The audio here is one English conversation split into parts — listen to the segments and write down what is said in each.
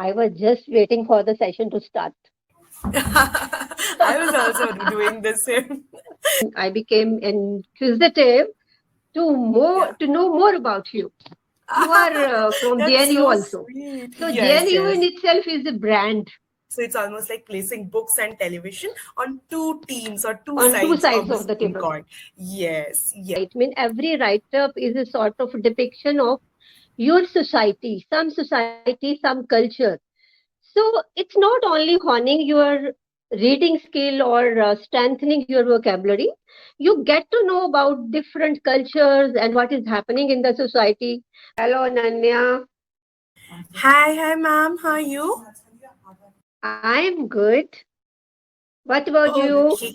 I was just waiting for the session to start. I was also doing the same. I became inquisitive to know more about you. You are from That's JNU so also. sweet. So Yes, JNU yes. in itself is a brand So it's almost like placing books and television on two teams or two on two sides sides of the of the same table. coin. Yes, yes. Right? I mean, every write-up is a sort of depiction of your society, some culture. So it's not only honing your reading skill or strengthening your vocabulary. You get to know about different cultures and what is happening in the society. Hello, Ananya. Hi, ma'am. How are you? I'm good. What about you? Okay.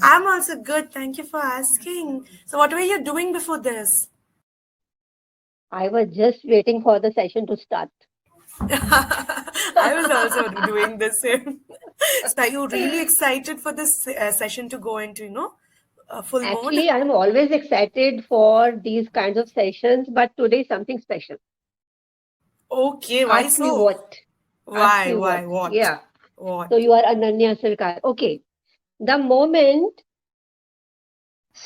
I'm also good. Thank you for asking. So, what were you doing before this? I was just waiting for the session to start. I was also doing the same. So, are you really excited for this session to go into, full mode? Actually, I'm always excited for these kinds of sessions, but today is something special. Okay, why Ask me so? what? Ask Why, me what? why, what? Yeah. So What? you are Ananya Sarkar. Okay. The moment,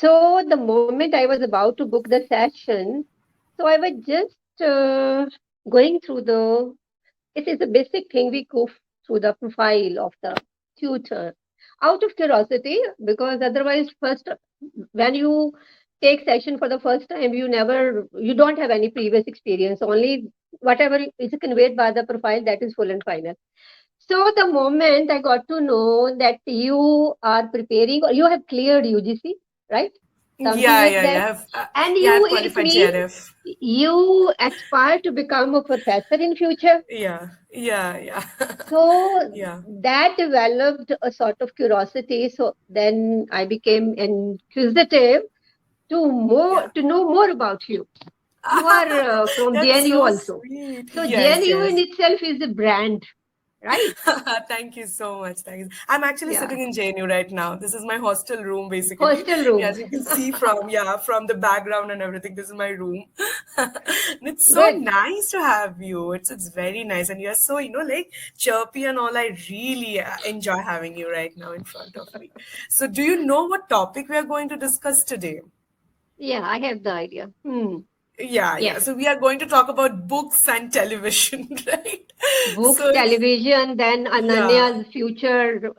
the moment I was about to book the session, so I was just going through it is a basic thing we go through the profile of the tutor out of curiosity, because otherwise, first, when you take session for the first time, you don't have any previous experience, only whatever is conveyed by the profile, that is full and final. So the moment I got to know that you are preparing or you have cleared UGC, right? Something Yeah, like yeah, that. yeah. And Yeah, I've it qualified means JRF. you aspire to become a professor in future. Yeah, yeah, yeah. So Yeah. that developed a sort of curiosity. So then I became inquisitive Yeah. to know more about you. You are from That's JNU so also. sweet. So Yes, JNU in yes. itself is a brand, right? Thank you so much. Thank you. I'm actually Yeah. sitting in JNU right now. This is my hostel room, basically. Hostel Yeah, room. as you can see from, yeah, from the background and everything, this is my room. And it's so Good. nice to have you. It's very nice, and you're so, like chirpy and all. I really enjoy having you right now in front of me. So, do you know what topic we are going to discuss today? Yeah, I have the idea. Yeah, yeah. Yes. So we are going to talk about books and television, right? Books, So it's, television, then yeah. Ananya's future.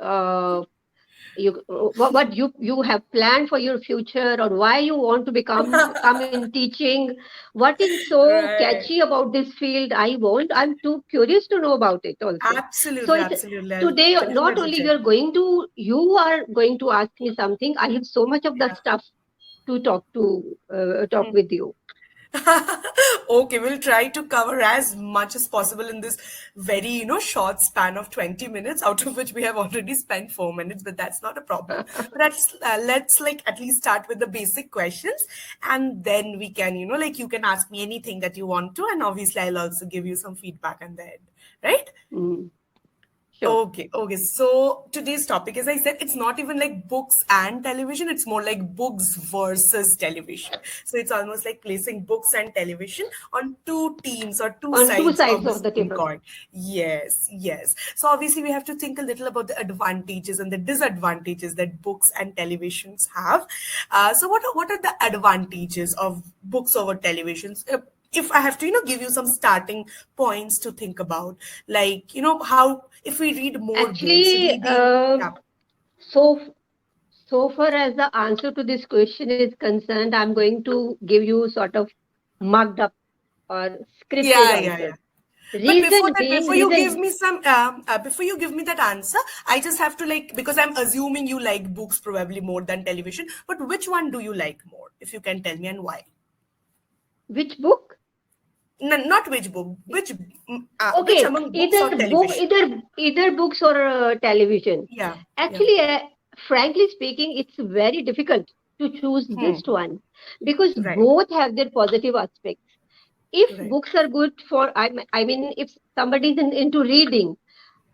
What you have planned for your future, or why you want to come in teaching. What is so Right. catchy about this field? I'm too curious to know about it also. So Absolutely, it's absolutely. I'll today, not definitely only check. you are going to ask me something. I have so much of the Yeah. stuff to talk Hmm. with you. Okay, we'll try to cover as much as possible in this very, short span of 20 minutes, out of which we have already spent 4 minutes, but that's not a problem. But let's like at least start with the basic questions, and then we can, like you can ask me anything that you want to, and obviously I'll also give you some feedback at the end, right? Mm, sure. Okay, okay. So today's topic, as I said, it's not even like books and television, it's more like books versus television. So it's almost like placing books and television on two teams or two On two sides sides of the of the same table. coin. Yes, yes. So obviously, we have to think a little about the advantages and the disadvantages that books and televisions have. So, what are the advantages of books over televisions? If I have to, give you some starting points to think about, like, how if we read more books, Actually, reading, yeah. so so far as the answer to this question is concerned, I'm going to give you sort of mugged up or scripted Yeah, yeah, answer. yeah. But before Reason that, being, me some, before you give me that answer, I just have to like, because I'm assuming you like books probably more than television. But which one do you like more, if you can tell me, and why? which book? Not which book, which Okay, among books or television? either books or television. Yeah, yeah. Actually, frankly speaking, it's very difficult to choose Hmm. just one, because Right, both have their positive aspects. If right. books are good for, I mean, if somebody is into reading,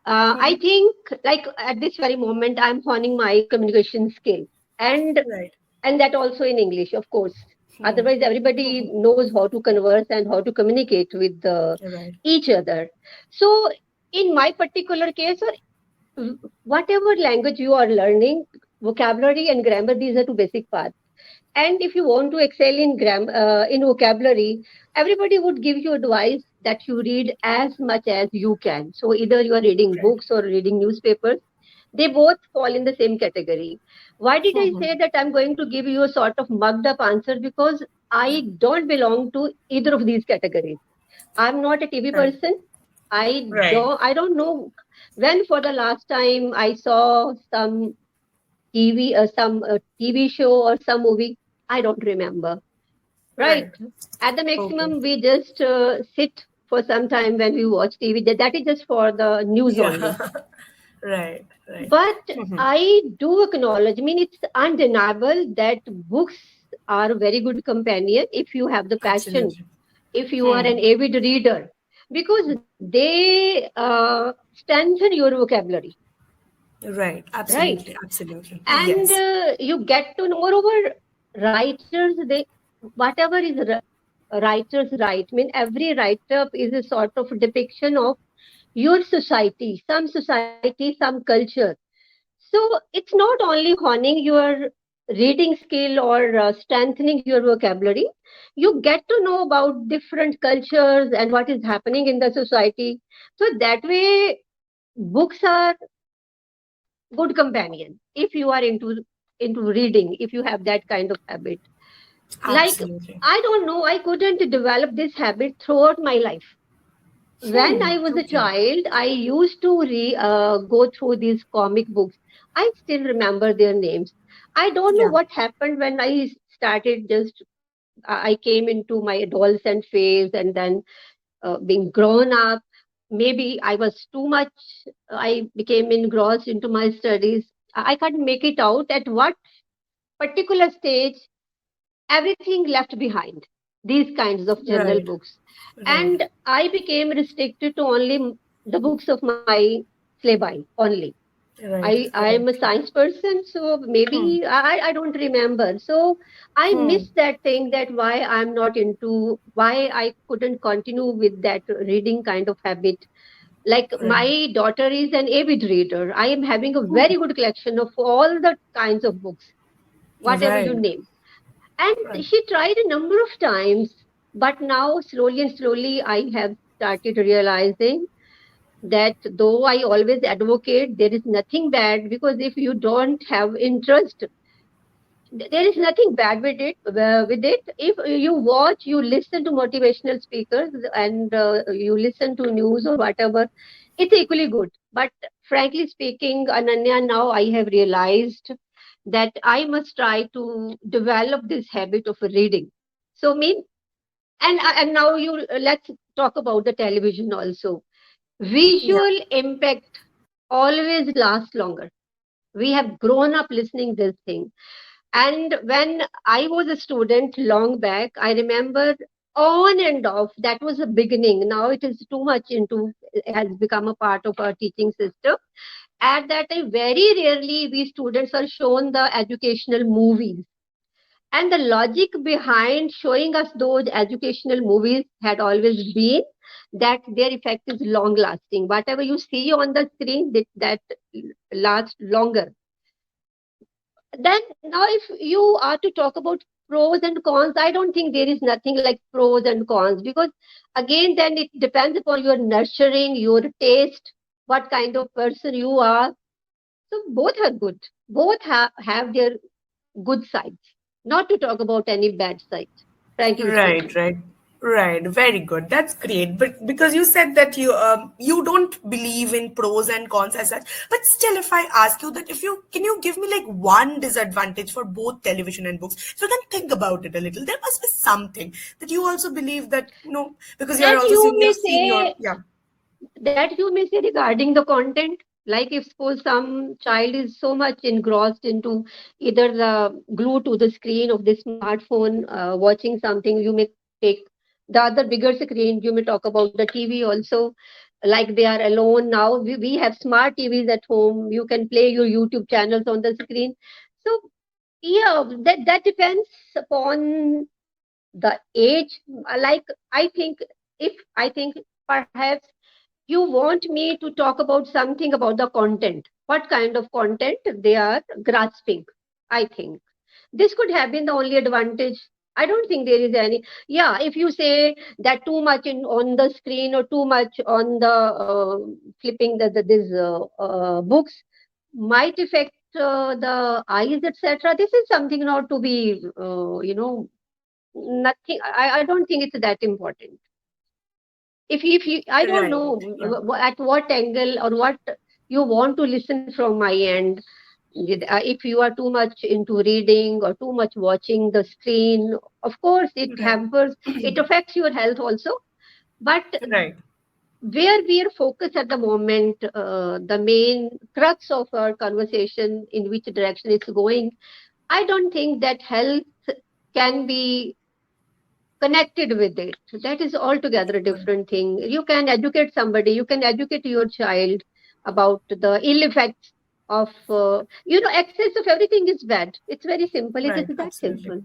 I Hmm. think, like at this very moment, I'm honing my communication skill, and Right. and that also in English, of course. Hmm. Otherwise, everybody knows how to converse and how to communicate with Right. each other. So in my particular case, or whatever language you are learning, vocabulary and grammar, these are two basic parts. And if you want to excel in in vocabulary, everybody would give you advice that you read as much as you can. So either you are reading Right. books or reading newspapers, they both fall in the same category. Why did I say that I'm going to give you a sort of mugged up answer? Because I don't belong to either of these categories. I'm not a TV Right. person. Right. I don't know when for the last time I saw some TV show or some movie. I don't remember. Right. Right. At the Okay. maximum, we just sit for some time when we watch TV. That is just for the news only. Yeah. Right. Right. But I do acknowledge, I mean, it's undeniable that books are a very good companion if you have the passion, Absolutely. if you are an avid reader, because they strengthen your vocabulary, Right. right? Absolutely. Absolutely. And Yes. you get to know, moreover, writers, they, whatever is writers write, I mean, every write-up is a sort of depiction of your society, some culture. So it's not only honing your reading skill or strengthening your vocabulary, you get to know about different cultures and what is happening in the society. So that way, books are good companion if you are into reading, if you have that kind of habit. Like, Absolutely. I don't know, I couldn't develop this habit throughout my life. When I was a Okay. child, I used to go through these comic books. I still remember their names. I don't know Yeah. what happened when I started just, I came into my adolescent phase and then being grown up. Maybe I was too much, I became engrossed into my studies. I can't make it out at what particular stage everything left behind, these kinds of general Right. books. Right. And I became restricted to only the books of my syllabi only. Right. I am a Right. science person, so maybe I don't remember. So I miss that thing, that why I'm not into, why I couldn't continue with that reading kind of habit. Like, Right. my daughter is an avid reader. I am having a very good collection of all the kinds of books, whatever you Right. name. And Right. she tried a number of times, but now slowly and slowly I have started realizing that though I always advocate, there is nothing bad, because if you don't have interest, there is nothing bad with it. With it, if you watch, you listen to motivational speakers and you listen to news or whatever, it's equally good. But frankly speaking, Ananya, now I have realized that I must try to develop this habit of reading. So, mean, and now you let's talk about the television also. Yeah. Visual impact always lasts longer. We have grown up listening this thing. And when I was a student long back, I remember on and off, that was the beginning. Now it is too much into, has become a part of our teaching system. At that time, very rarely we students are shown the educational movies. And the logic behind showing us those educational movies had always been that their effect is long lasting. Whatever you see on the screen, that lasts longer. Then now, if you are to talk about pros and cons, I don't think there is nothing like pros and cons, because again, then it depends upon your nurturing, your taste, what kind of person you are. So both are good. Both have their good sides. Not to talk about any bad sides, frankly Right, speaking. right, right. Very good. That's great. But because you said that you don't believe in pros and cons as such, but still, if I ask you that, if you can you give me like one disadvantage for both television and books, so then think about it a little. There must be something that you also believe that because you're That also you seeing may you've seen your say yeah. that you may say regarding the content, like if suppose some child is so much engrossed into either the glue to the screen of the smartphone, watching something, you may take the other bigger screen. You may talk about the TV also, like they are alone now. We have smart TVs at home. You can play your YouTube channels on the screen. So yeah, that depends upon the age. Like, I think, if I think perhaps You want me to talk about something about the content, what kind of content they are grasping. I think this could have been the only advantage. I don't think there is any. Yeah, if you say that too much in on the screen or too much on the flipping these books might affect the eyes, etc. This is something not to be, nothing. I don't think it's that important. If you, I don't Right. know Yeah. at what angle or what you want to listen from my end. If you are too much into reading or too much watching the screen, of course it Right. hampers, it affects your health also. But Right. where we are focused at the moment, the main crux of our conversation, in which direction it's going, I don't think that health can be connected with it. That is altogether a different thing. You can educate somebody, you can educate your child about the ill effects of, excess of everything is bad. It's very simple. It is Right. that Absolutely. simple.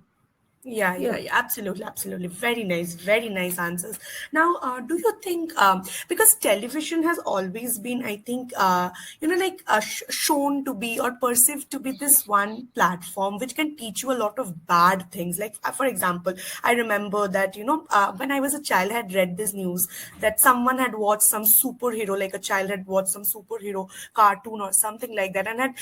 Yeah, Yeah. yeah, yeah, absolutely, absolutely. Very nice answers. Now, do you think, because television has always been, I think, like shown to be or perceived to be this one platform which can teach you a lot of bad things. Like, for example, I remember that, when I was a child, I had read this news that someone had watched some superhero, like a child had watched some superhero cartoon or something like that, and had,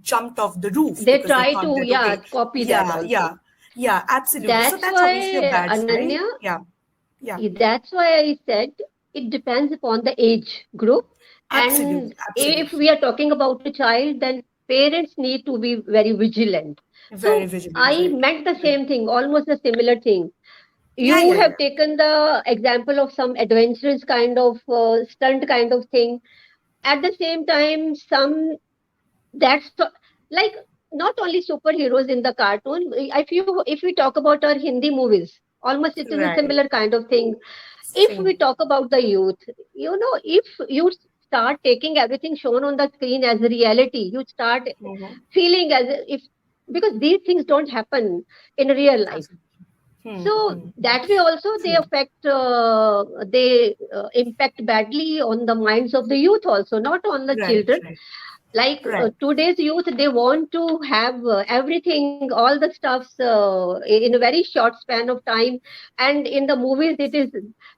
jumped off the roof They because they try thought to, that, yeah, okay, copy that yeah, also. yeah. Yeah, absolutely. So That's that's obviously a why, bad Ananya, sign. Yeah, yeah, that's why I said it depends upon the age group. And absolutely, if absolutely. we are talking about a child, then parents need to be very vigilant. Very So vigilant, I right? meant the Right. same thing, almost a similar thing. Yeah, You yeah, have yeah. taken the example of some adventurous kind of stunt kind of thing. At the same time, some that's like not only superheroes in the cartoon. If we talk about our Hindi movies, almost it is a Right. similar kind of thing. If we Same. talk about the youth, if you start taking everything shown on the screen as a reality, you start Mm-hmm. feeling as if, because these things don't happen in real life. Absolutely. Hmm. So Hmm. that way also they True. affect, they impact badly on the minds of the youth also, not on the Right, children. right, Like right. today's youth, they want to have everything, all the stuffs in a very short span of time. And in the movies, it is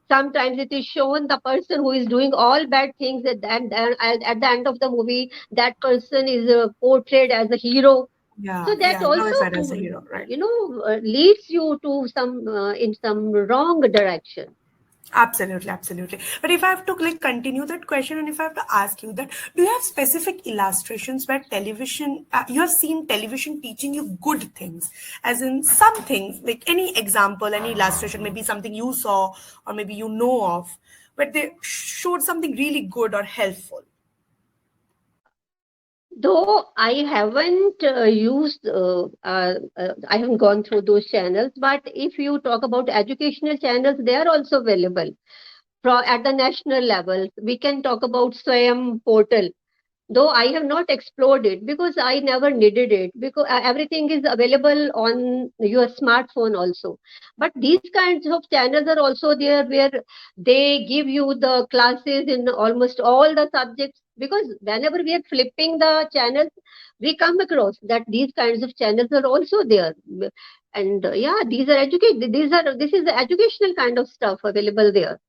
sometimes it is shown the person who is doing all bad things, at the end of the movie, that person is portrayed as a hero. Yeah, So that yeah. also, Glorified as a hero, right? leads you to some in some wrong direction. Absolutely, absolutely. But if I have to like continue that question, and if I have to ask you that, do you have specific illustrations where television, you have seen television teaching you good things, as in some things, like any example, any illustration, maybe something you saw or maybe you know of, where they showed something really good or helpful? Though I haven't I haven't gone through those channels, but if you talk about educational channels, they are also available. At the national level, we can talk about Swayam portal, though I have not explored it because I never needed it, because everything is available on your smartphone also. But these kinds of channels are also there where they give you the classes in almost all the subjects, because whenever we are flipping the channels, we come across that these kinds of channels are also there. And yeah, this is the educational kind of stuff available there.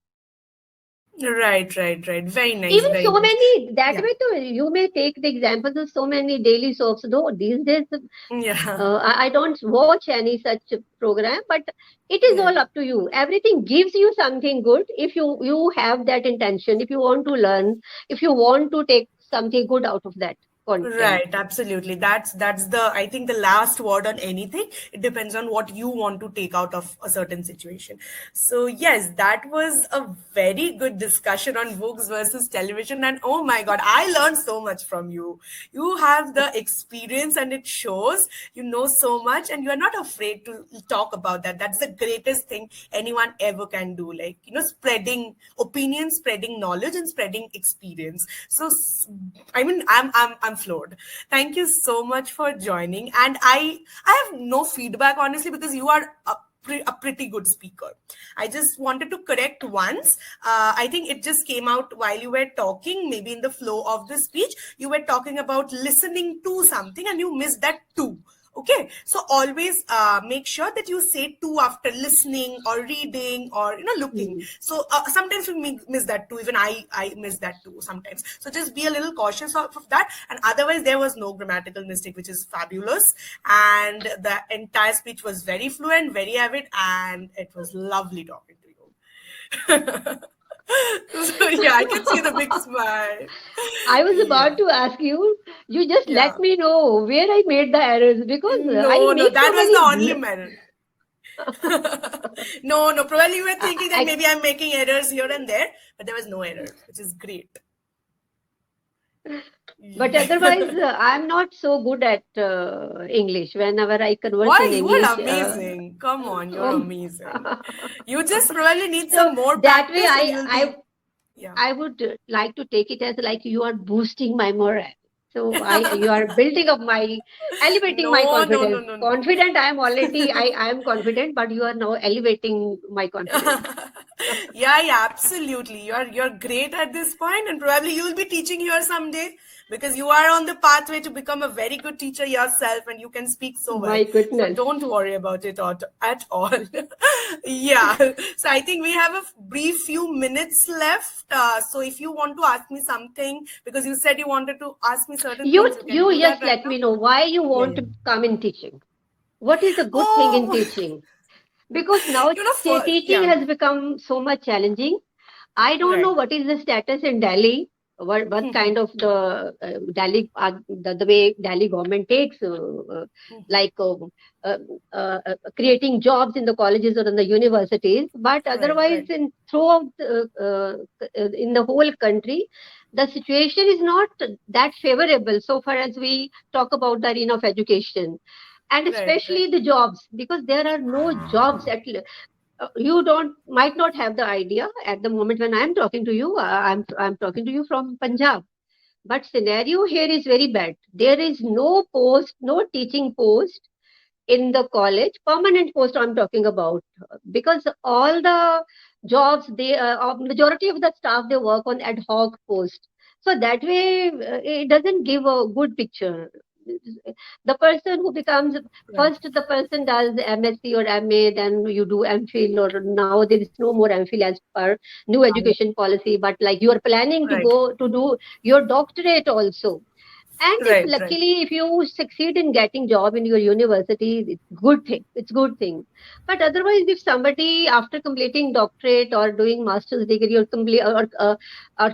Right, right, right. Very nice, Even very so nice. many, that Yeah, way too, you may take the examples of so many daily soaps, though these days yeah, I don't watch any such program, but it is yeah. all up to you. Everything gives you something good if you have that intention, if you want to learn, if you want to take something good out of that content. Right, absolutely. That's the I think the last word on anything. It depends on what you want to take out of a certain situation. So yes, that was a very good discussion on books versus television. And oh my God, I learned so much from you. You have the experience and it shows. You know so much and you're not afraid to talk about that. That's the greatest thing anyone ever can do. Like, spreading opinions, spreading knowledge, and spreading experience. So I mean, I'm floored. Thank you so much for joining. And I have no feedback honestly because you are a pretty good speaker. I just wanted to correct once. I think it just came out while you were talking, maybe in the flow of the speech. You were talking about listening to something and you missed that too. Okay, so always make sure that you say to after listening or reading or looking. Mm. So sometimes we miss that too. Even I miss that too sometimes. So just be a little cautious of that. And otherwise, there was no grammatical mistake, which is fabulous. And the entire speech was very fluent, very avid, and it was lovely talking to you. So yeah, I can see the big smile. I was Yeah, about to ask you, you just yeah. let me know where I made the errors because I No, no, make that so was the many. only error. No, no, probably you were thinking that I, maybe I'm making errors here and there, but there was no error, which is great. but Yeah. otherwise, I'm not so good at English. Whenever I converse Why? in You English, are amazing. Come on, you're oh, amazing. You just probably need so some more that way, practice and you'll be, yeah. I would like to take it as like you are boosting my morale. So you are building up my, elevating my No, no, no, confidence. no, no. Confident, I am already, I am confident, but you are now elevating my confidence. Yeah, yeah, absolutely. You're great at this point, and probably you will be teaching here someday because you are on the pathway to become a very good teacher yourself, and you can speak so well. My So goodness. don't worry about it at all. Yeah. So I think we have a brief few minutes left. So if you want to ask me something, because you said you wanted to ask me certain things, you can You do that just right let now. me know why you Yeah, want yeah. to come in teaching. What is the good thing in Oh, teaching? Because now for teaching yeah, has become so much challenging. I don't know right. what is the status in Delhi. What kind of the Delhi the way Delhi government takes like uh, creating jobs in the colleges or in the universities, but Right, otherwise right, in throughout in the whole country, the situation is not that favorable so far as we talk about the arena of education and right, right, especially the jobs because there are no jobs you don't might not have the idea at the moment when I'm talking to you. I'm talking to you from Punjab, but scenario here is very bad. There is no post, no teaching post in the college, permanent post I'm talking about, because all the jobs they majority of the staff they work on ad hoc post. So that way it doesn't give a good picture. The person who becomes right, first, the person does MSc or MA, then you do MPhil, or now there is no more MPhil as per new education policy. But like you are planning to right, go to do your doctorate also, and if right, right, luckily if you succeed in getting job in your university, it's good thing. It's good thing. But otherwise, if somebody after completing doctorate or doing master's degree or complete or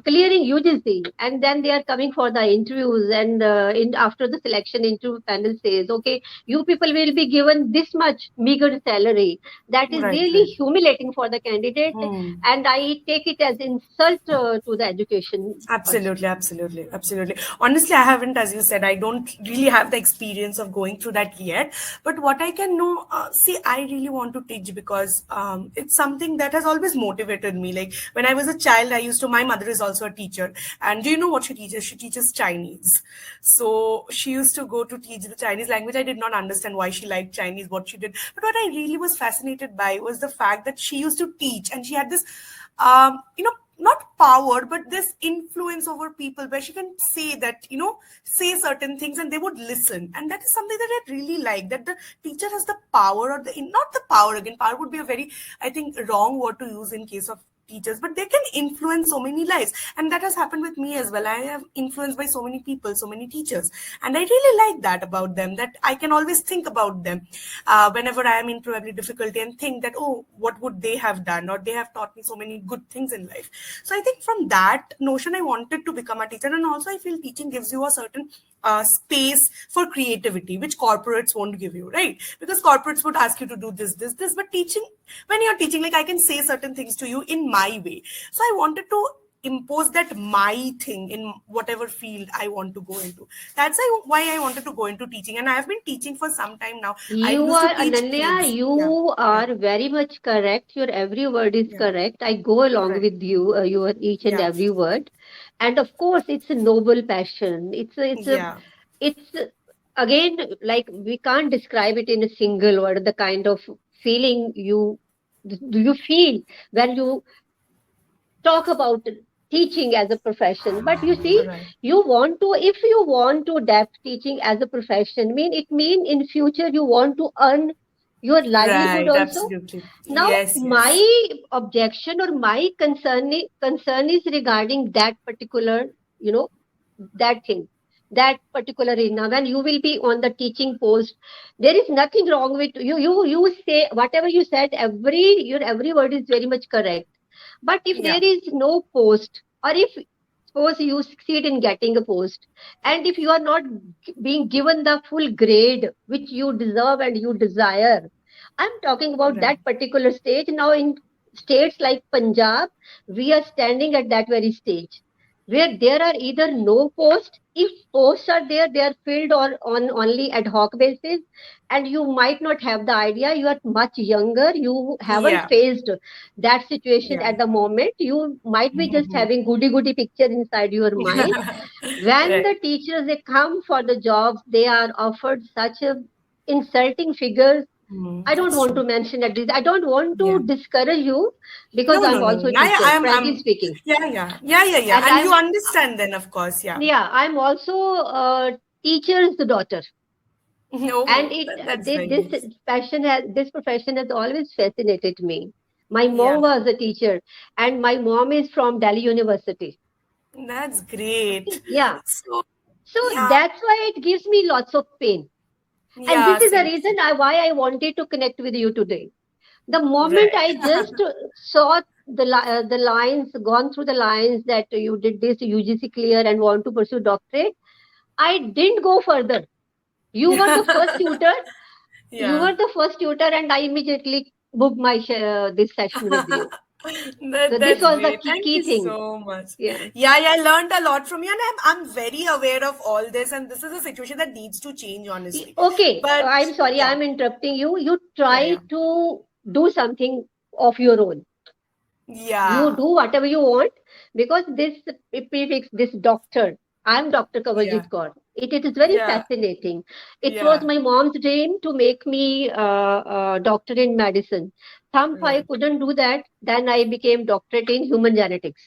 clearing UGC, and then they are coming for the interviews, and in after the selection interview panel says, okay, you people will be given this much meager salary. That is right, really right. humiliating for the candidate, Hmm. and I take it as insult to the education person. Absolutely, absolutely, absolutely. Honestly, I haven't, as you said, I don't really have the experience of going through that yet. But what I can know, see, I really want to teach because it's something that has always motivated me. Like when I was a child, I used to, my mother is also a teacher. And do you know what she teaches? She teaches Chinese. So she used to go to teach the Chinese language. I did not understand why she liked Chinese, what she did. But what I really was fascinated by was the fact that she used to teach and she had this, not power but this influence over people where she can say that say certain things and they would listen, and that is something that I really like, that the teacher has the power, or the not the power, again power would be a very, I think, wrong word to use in case of teachers, but they can influence so many lives, and that has happened with me as well. I have influenced by so many people, so many teachers, and I really like that about them, that I can always think about them whenever I am in probably difficulty and think that, oh, what would they have done, or they have taught me so many good things in life. So I think from that notion I wanted to become a teacher, and also I feel teaching gives you a certain space for creativity, which corporates won't give you, right? Because corporates would ask you to do this, but teaching, when you're teaching, like I can say certain things to you in my way. So I wanted to impose that my thing in whatever field I want to go into. That's why I wanted to go into teaching, and I have been teaching for some time now. I You used to are, teach Ananya, kids. Yeah, you yeah, are very much correct. Your every word is yeah. correct. I go along Right. with you, your each and Yeah, every word. And of course, it's a noble passion. yeah. It's again, like we can't describe it in a single word, the kind of feeling do you feel when you talk about teaching as a profession? But you see, Right. if you want to adapt teaching as a profession, mean in future you want to earn your livelihood Right, also. absolutely. Now, Yes, my yes. objection or my concern is regarding that particular, you know, that thing, that particular arena. When you will be on the teaching post, there is nothing wrong with you. You say whatever you said. Your every word is very much correct. But if Yeah, there is no post, or if suppose you succeed in getting a post, and if you are not being given the full grade which you deserve and you desire, I'm talking about right. that particular stage. Now, in states like Punjab, we are standing at that very stage where there are either no posts. If posts are there, they are filled or on only ad hoc basis, and you might not have the idea. You are much younger. You haven't Yeah, faced that situation yeah. at the moment. You might be just having goody goody picture inside your mind. When Right. the teachers they come for the jobs, they are offered such a insulting figures. I don't That's want true. to mention at this. I don't want Yeah. to discourage you because No, I'm no, no, also no. a teacher, frankly I'm, speaking. yeah, yeah, yeah, yeah, yeah. And And you I'm, understand then, of course, yeah. yeah, I'm also a teacher's daughter. And Oh, that's very nice. this profession has always fascinated me. My Yeah, mom was a teacher, and my mom is from Delhi University. that's great. Yeah. So, So yeah, that's why it gives me lots of pain. And yeah, this is the same. reason why I wanted to connect with you today. The moment Right. I just saw the lines, gone through the lines that you did this UGC clear and want to pursue doctorate, I didn't go further. You were the first tutor. You Yeah. were the first tutor, and I immediately booked this session with you. So this That's was the great. Thank key you thing. so much. Yeah. Yeah, yeah, I learned a lot from you, and I'm very aware of all this, and this is a situation that needs to change, honestly. Okay. But I'm sorry. yeah, I'm interrupting you. You yeah, try yeah, to do something of your own. You yeah, do whatever you want, because this prefix, this doctor, I'm Dr. yeah, Kawaljeet Kaur. It is very yeah, fascinating. It was yeah. my mom's dream to make me a doctor in medicine. Somehow I Right. couldn't do that. Then I became doctorate in human genetics.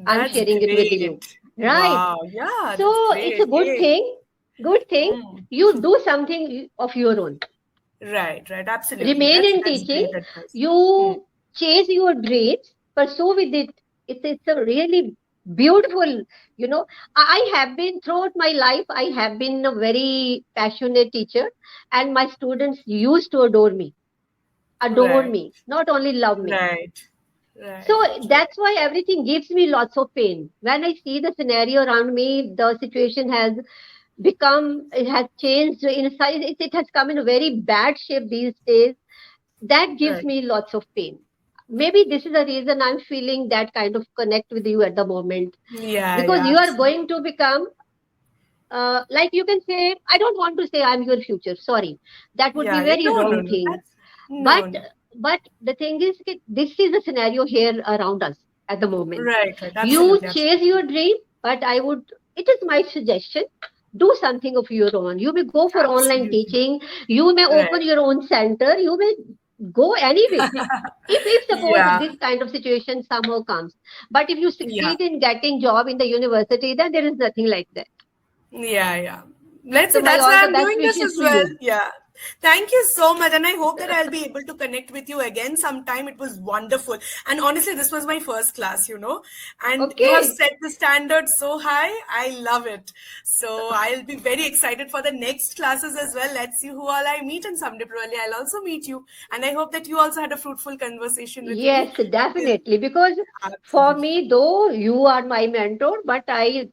I'm That's sharing it with you. great. Right. Wow. Yeah, So that's it's a great. good Yay. thing. Good thing. Mm. You do something of your own. Right, right. Absolutely. Remain in That's teaching. great advice. Hmm. You chase your dreams, pursue with it. It's a really beautiful, you know. I have been throughout my life, I have been a very passionate teacher, and my students used to adore Right, me, not only love me. right, So right, that's why everything gives me lots of pain. When I see the scenario around me, the situation it has changed in size, it has come in a very bad shape these days. That gives right. me lots of pain. Maybe this is the reason I'm feeling that kind of connect with you at the moment, Yeah, because yeah, you are absolutely. going to become, like you can say, I don't want to say I'm your future, sorry, that would be Yeah, yeah. very No, no, wrong no. thing. That's no, but no. but the thing is that this is a scenario here around us at the moment. Right, right. You Absolutely, chase absolutely. your dream, but it is my suggestion, do something of your own. You may go for online Absolutely. teaching, you may Right. open your own center, you may go anyway, if suppose Yeah, this kind of situation somehow comes. But if you yeah. succeed in getting job in the university, then there is nothing like that. Yeah, yeah. Let's So see. my That's all why the I'm best doing this wishes as to well. you. Yeah. Thank you so much. And I hope that I'll be able to connect with you again sometime. It was wonderful. And honestly, this was my first class. And you have Okay. set the standard so high. I love it. So I'll be very excited for the next classes as well. Let's see who all I meet. And someday probably I'll also meet you. And I hope that you also had a fruitful conversation with me. Yes, definitely. Because for Absolutely. me, though you are my mentor, but I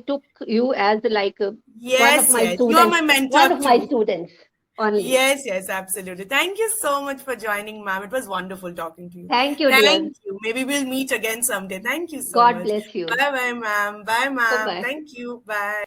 took you as like one of Yes, my yes. You are students, my mentor one of my too. students only. Yes, yes, absolutely. Thank you so much for joining, ma'am. It was wonderful talking to you. Thank you, dear. Thank you. Maybe we'll meet again someday. Thank you so God much. bless you. Bye bye, ma'am. Bye, Bye ma'am. bye. Thank you. Bye.